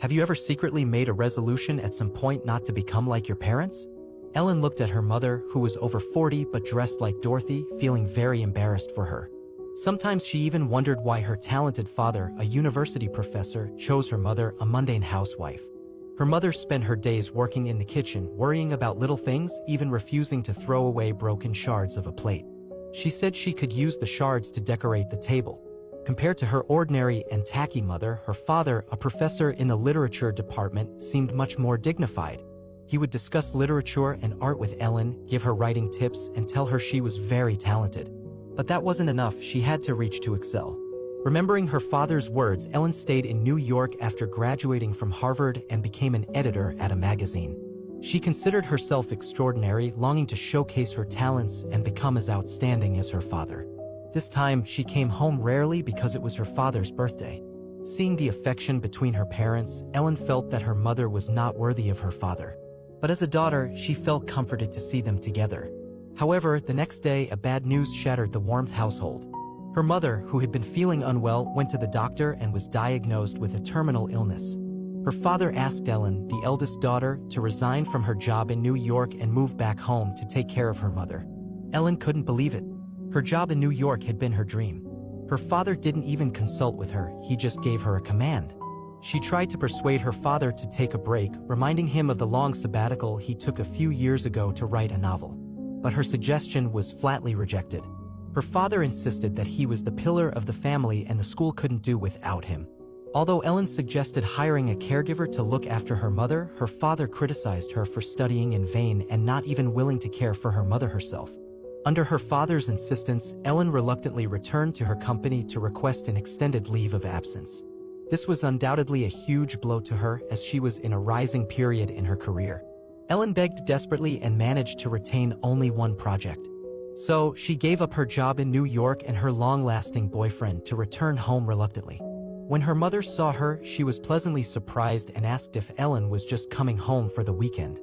Have you ever secretly made a resolution at some point not to become like your parents? Ellen looked at her mother, who was over 40 but dressed like Dorothy, feeling very embarrassed for her. Sometimes she even wondered why her talented father, a university professor, chose her mother, a mundane housewife. Her mother spent her days working in the kitchen, worrying about little things, even refusing to throw away broken shards of a plate. She said she could use the shards to decorate the table. Compared to her ordinary and tacky mother, her father, a professor in the literature department, seemed much more dignified. He would discuss literature and art with Ellen, give her writing tips, and tell her she was very talented. But that wasn't enough, she had to reach to excel. Remembering her father's words, Ellen stayed in New York after graduating from Harvard and became an editor at a magazine. She considered herself extraordinary, longing to showcase her talents and become as outstanding as her father. This time, she came home rarely because it was her father's birthday. Seeing the affection between her parents, Ellen felt that her mother was not worthy of her father. But as a daughter, she felt comforted to see them together. However, the next day, a bad news shattered the warmth household. Her mother, who had been feeling unwell, went to the doctor and was diagnosed with a terminal illness. Her father asked Ellen, the eldest daughter, to resign from her job in New York and move back home to take care of her mother. Ellen couldn't believe it. Her job in New York had been her dream. Her father didn't even consult with her, he just gave her a command. She tried to persuade her father to take a break, reminding him of the long sabbatical he took a few years ago to write a novel. But her suggestion was flatly rejected. Her father insisted that he was the pillar of the family and the school couldn't do without him. Although Ellen suggested hiring a caregiver to look after her mother, her father criticized her for studying in vain and not even willing to care for her mother herself. Under her father's insistence, Ellen reluctantly returned to her company to request an extended leave of absence. This was undoubtedly a huge blow to her, as she was in a rising period in her career. Ellen begged desperately and managed to retain only one project. So, she gave up her job in New York and her long-lasting boyfriend to return home reluctantly. When her mother saw her, she was pleasantly surprised and asked if Ellen was just coming home for the weekend.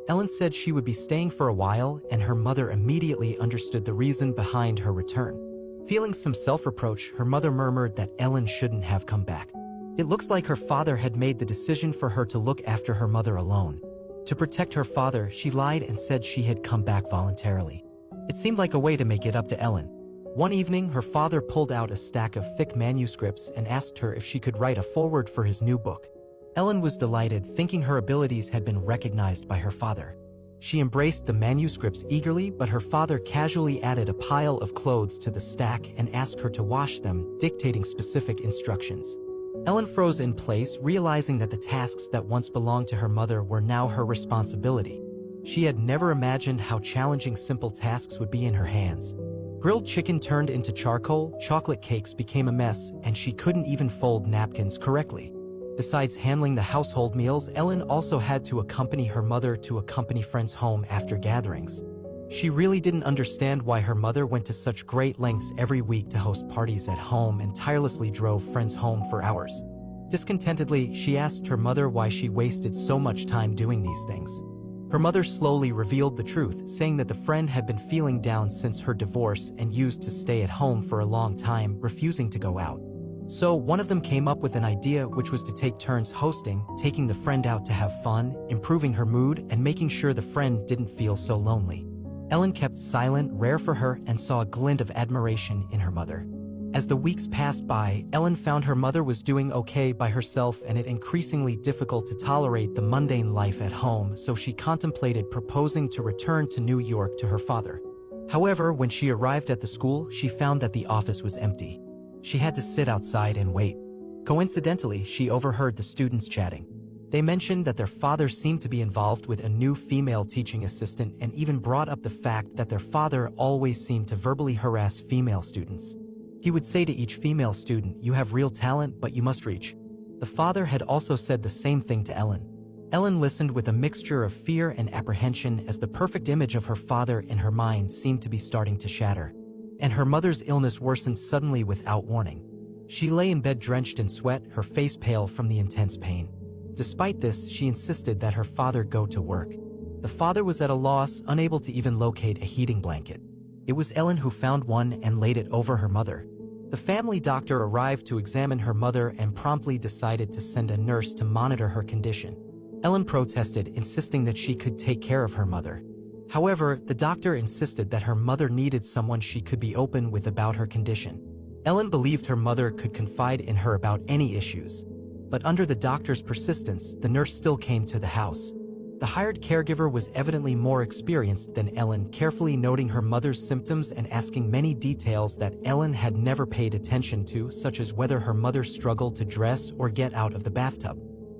Ellen said she would be staying for a while, and her mother immediately understood the reason behind her return. Feeling some self-reproach, her mother murmured that Ellen shouldn't have come back. It looks like her father had made the decision for her to look after her mother alone. To protect her father, she lied and said she had come back voluntarily. It seemed like a way to make it up to Ellen. One evening, her father pulled out a stack of thick manuscripts and asked her if she could write a foreword for his new book. Ellen was delighted, thinking her abilities had been recognized by her father. She embraced the manuscripts eagerly, but her father casually added a pile of clothes to the stack and asked her to wash them, dictating specific instructions. Ellen froze in place, realizing that the tasks that once belonged to her mother were now her responsibility. She had never imagined how challenging simple tasks would be in her hands. Grilled chicken turned into charcoal, chocolate cakes became a mess, and she couldn't even fold napkins correctly. Besides handling the household meals, Ellen also had to accompany her mother to a company friend's home after gatherings. She really didn't understand why her mother went to such great lengths every week to host parties at home and tirelessly drove friends home for hours. Discontentedly, she asked her mother why she wasted so much time doing these things. Her mother slowly revealed the truth, saying that the friend had been feeling down since her divorce and used to stay at home for a long time, refusing to go out. So one of them came up with an idea, which was to take turns hosting, taking the friend out to have fun, improving her mood, and making sure the friend didn't feel so lonely. Ellen kept silent, rare for her, and saw a glint of admiration in her mother. As the weeks passed by, Ellen found her mother was doing okay by herself and it increasingly difficult to tolerate the mundane life at home, so she contemplated proposing to return to New York to her father. However, when she arrived at the school, she found that the office was empty. She had to sit outside and wait. Coincidentally, she overheard the students chatting. They mentioned that their father seemed to be involved with a new female teaching assistant and even brought up the fact that their father always seemed to verbally harass female students. He would say to each female student, "You have real talent, but you must reach." The father had also said the same thing to Ellen. Ellen listened with a mixture of fear and apprehension as the perfect image of her father in her mind seemed to be starting to shatter. And her mother's illness worsened suddenly without warning. She lay in bed drenched in sweat, her face pale from the intense pain. Despite this, she insisted that her father go to work. The father was at a loss, unable to even locate a heating blanket. It was Ellen who found one and laid it over her mother. The family doctor arrived to examine her mother and promptly decided to send a nurse to monitor her condition. Ellen protested, insisting that she could take care of her mother. However, the doctor insisted that her mother needed someone she could be open with about her condition. Ellen believed her mother could confide in her about any issues. But under the doctor's persistence, the nurse still came to the house. The hired caregiver was evidently more experienced than Ellen, carefully noting her mother's symptoms and asking many details that Ellen had never paid attention to, such as whether her mother struggled to dress or get out of the bathtub.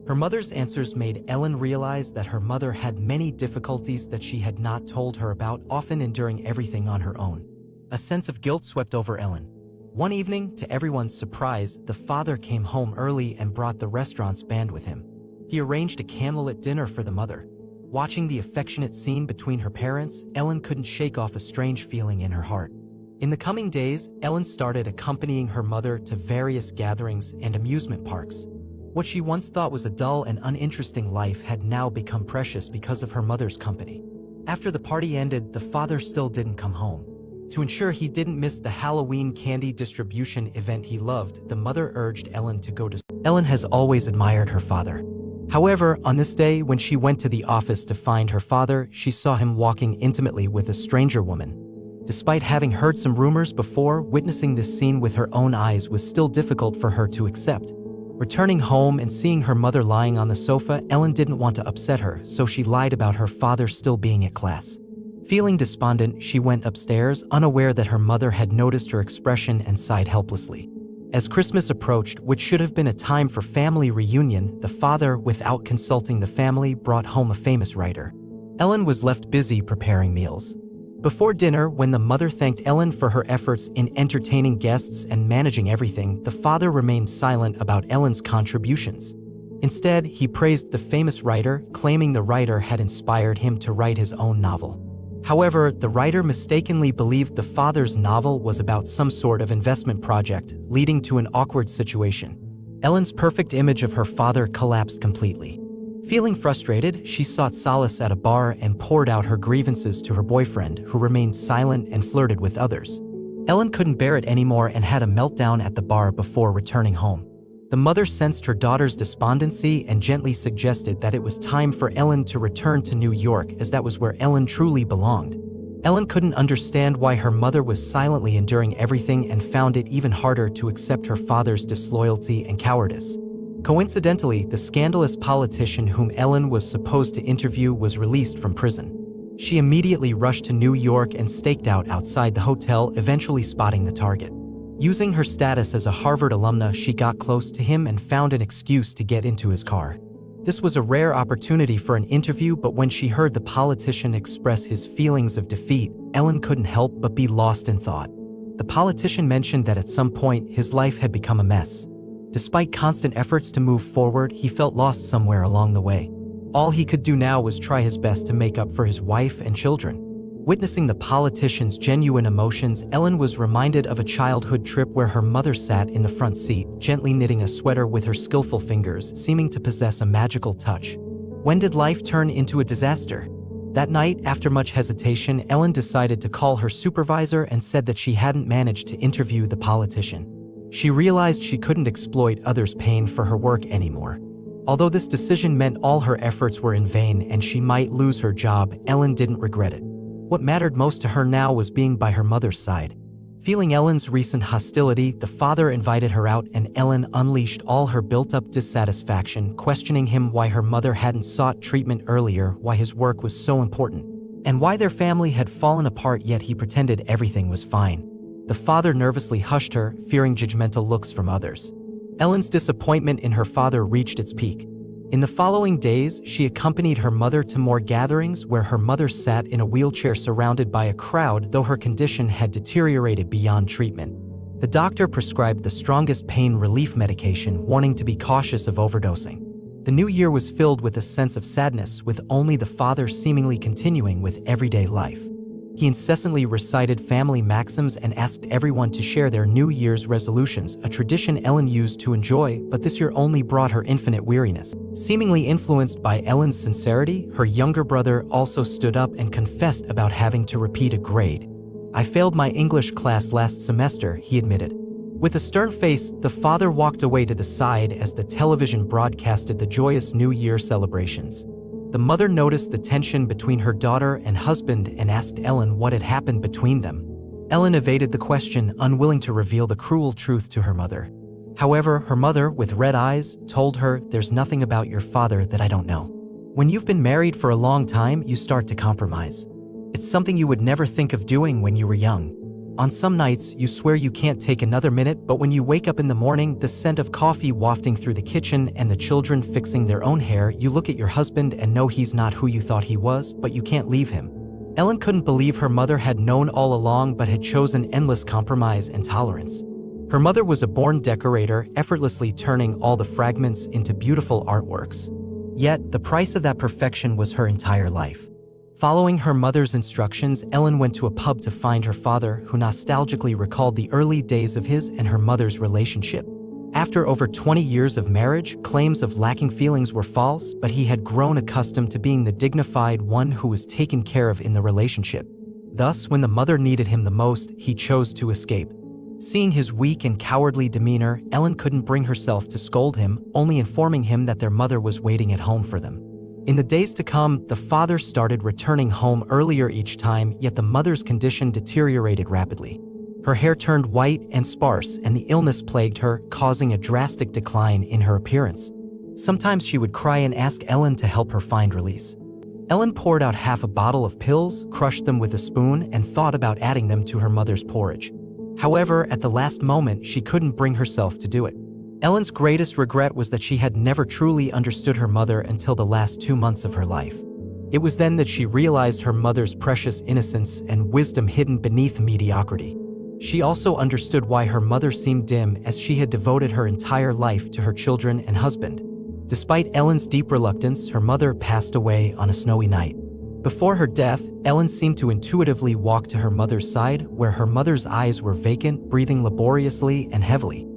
Her mother's answers made Ellen realize that her mother had many difficulties that she had not told her about, often enduring everything on her own. A sense of guilt swept over Ellen. One evening, to everyone's surprise, the father came home early and brought the restaurant's band with him. He arranged a candlelit dinner for the mother. Watching the affectionate scene between her parents, Ellen couldn't shake off a strange feeling in her heart. In the coming days, Ellen started accompanying her mother to various gatherings and amusement parks. What she once thought was a dull and uninteresting life had now become precious because of her mother's company. After the party ended, the father still didn't come home. To ensure he didn't miss the Halloween candy distribution event he loved, the mother urged Ellen to go to school. Ellen has always admired her father. However, on this day, when she went to the office to find her father, she saw him walking intimately with a stranger woman. Despite having heard some rumors before, witnessing this scene with her own eyes was still difficult for her to accept. Returning home and seeing her mother lying on the sofa, Ellen didn't want to upset her, so she lied about her father still being at class. Feeling despondent, she went upstairs, unaware that her mother had noticed her expression and sighed helplessly. As Christmas approached, which should have been a time for family reunion, the father, without consulting the family, brought home a famous writer. Ellen was left busy preparing meals. Before dinner, when the mother thanked Ellen for her efforts in entertaining guests and managing everything, the father remained silent about Ellen's contributions. Instead, he praised the famous writer, claiming the writer had inspired him to write his own novel. However, the writer mistakenly believed the father's novel was about some sort of investment project, leading to an awkward situation. Ellen's perfect image of her father collapsed completely. Feeling frustrated, she sought solace at a bar and poured out her grievances to her boyfriend, who remained silent and flirted with others. Ellen couldn't bear it anymore and had a meltdown at the bar before returning home. The mother sensed her daughter's despondency and gently suggested that it was time for Ellen to return to New York, as that was where Ellen truly belonged. Ellen couldn't understand why her mother was silently enduring everything and found it even harder to accept her father's disloyalty and cowardice. Coincidentally, the scandalous politician whom Ellen was supposed to interview was released from prison. She immediately rushed to New York and staked out outside the hotel, eventually spotting the target. Using her status as a Harvard alumna, she got close to him and found an excuse to get into his car. This was a rare opportunity for an interview, but when she heard the politician express his feelings of defeat, Ellen couldn't help but be lost in thought. The politician mentioned that at some point, his life had become a mess. Despite constant efforts to move forward, he felt lost somewhere along the way. All he could do now was try his best to make up for his wife and children. Witnessing the politician's genuine emotions, Ellen was reminded of a childhood trip where her mother sat in the front seat, gently knitting a sweater with her skillful fingers, seeming to possess a magical touch. When did life turn into a disaster? That night, after much hesitation, Ellen decided to call her supervisor and said that she hadn't managed to interview the politician. She realized she couldn't exploit others' pain for her work anymore. Although this decision meant all her efforts were in vain and she might lose her job, Ellen didn't regret it. What mattered most to her now was being by her mother's side. Feeling Ellen's recent hostility, the father invited her out and Ellen unleashed all her built-up dissatisfaction, questioning him why her mother hadn't sought treatment earlier, why his work was so important, and why their family had fallen apart, yet he pretended everything was fine. The father nervously hushed her, fearing judgmental looks from others. Ellen's disappointment in her father reached its peak. In the following days, she accompanied her mother to more gatherings where her mother sat in a wheelchair surrounded by a crowd, though her condition had deteriorated beyond treatment. The doctor prescribed the strongest pain relief medication, warning to be cautious of overdosing. The new year was filled with a sense of sadness, with only the father seemingly continuing with everyday life. He incessantly recited family maxims and asked everyone to share their New Year's resolutions, a tradition Ellen used to enjoy, but this year only brought her infinite weariness. Seemingly influenced by Ellen's sincerity, her younger brother also stood up and confessed about having to repeat a grade. "I failed my English class last semester," he admitted. With a stern face, the father walked away to the side as the television broadcasted the joyous New Year celebrations. The mother noticed the tension between her daughter and husband and asked Ellen what had happened between them. Ellen evaded the question, unwilling to reveal the cruel truth to her mother. However, her mother, with red eyes, told her, "There's nothing about your father that I don't know." When you've been married for a long time, you start to compromise. It's something you would never think of doing when you were young. On some nights, you swear you can't take another minute, but when you wake up in the morning, the scent of coffee wafting through the kitchen and the children fixing their own hair, you look at your husband and know he's not who you thought he was, but you can't leave him. Ellen couldn't believe her mother had known all along but had chosen endless compromise and tolerance. Her mother was a born decorator, effortlessly turning all the fragments into beautiful artworks. Yet, the price of that perfection was her entire life. Following her mother's instructions, Ellen went to a pub to find her father, who nostalgically recalled the early days of his and her mother's relationship. After over 20 years of marriage, claims of lacking feelings were false, but he had grown accustomed to being the dignified one who was taken care of in the relationship. Thus, when the mother needed him the most, he chose to escape. Seeing his weak and cowardly demeanor, Ellen couldn't bring herself to scold him, only informing him that their mother was waiting at home for them. In the days to come, the father started returning home earlier each time, yet the mother's condition deteriorated rapidly. Her hair turned white and sparse, and the illness plagued her, causing a drastic decline in her appearance. Sometimes she would cry and ask Ellen to help her find release. Ellen poured out half a bottle of pills, crushed them with a spoon, and thought about adding them to her mother's porridge. However, at the last moment, she couldn't bring herself to do it. Ellen's greatest regret was that she had never truly understood her mother until the last 2 months of her life. It was then that she realized her mother's precious innocence and wisdom hidden beneath mediocrity. She also understood why her mother seemed dim, as she had devoted her entire life to her children and husband. Despite Ellen's deep reluctance, her mother passed away on a snowy night. Before her death, Ellen seemed to intuitively walk to her mother's side, where her mother's eyes were vacant, breathing laboriously and heavily.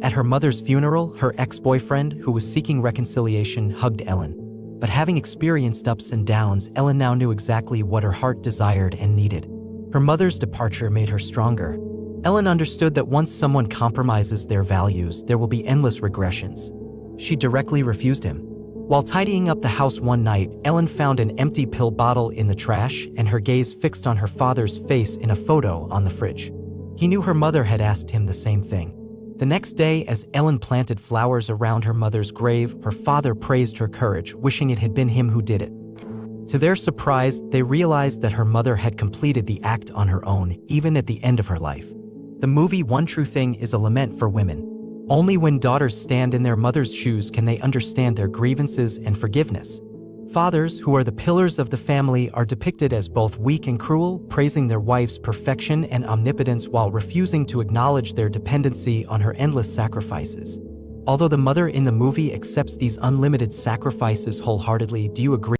At her mother's funeral, her ex-boyfriend, who was seeking reconciliation, hugged Ellen. But having experienced ups and downs, Ellen now knew exactly what her heart desired and needed. Her mother's departure made her stronger. Ellen understood that once someone compromises their values, there will be endless regressions. She directly refused him. While tidying up the house one night, Ellen found an empty pill bottle in the trash and her gaze fixed on her father's face in a photo on the fridge. He knew her mother had asked him the same thing. The next day, as Ellen planted flowers around her mother's grave, her father praised her courage, wishing it had been him who did it. To their surprise, they realized that her mother had completed the act on her own, even at the end of her life. The movie One True Thing is a lament for women. Only when daughters stand in their mother's shoes can they understand their grievances and forgiveness. Fathers, who are the pillars of the family, are depicted as both weak and cruel, praising their wife's perfection and omnipotence while refusing to acknowledge their dependency on her endless sacrifices. Although the mother in the movie accepts these unlimited sacrifices wholeheartedly, do you agree?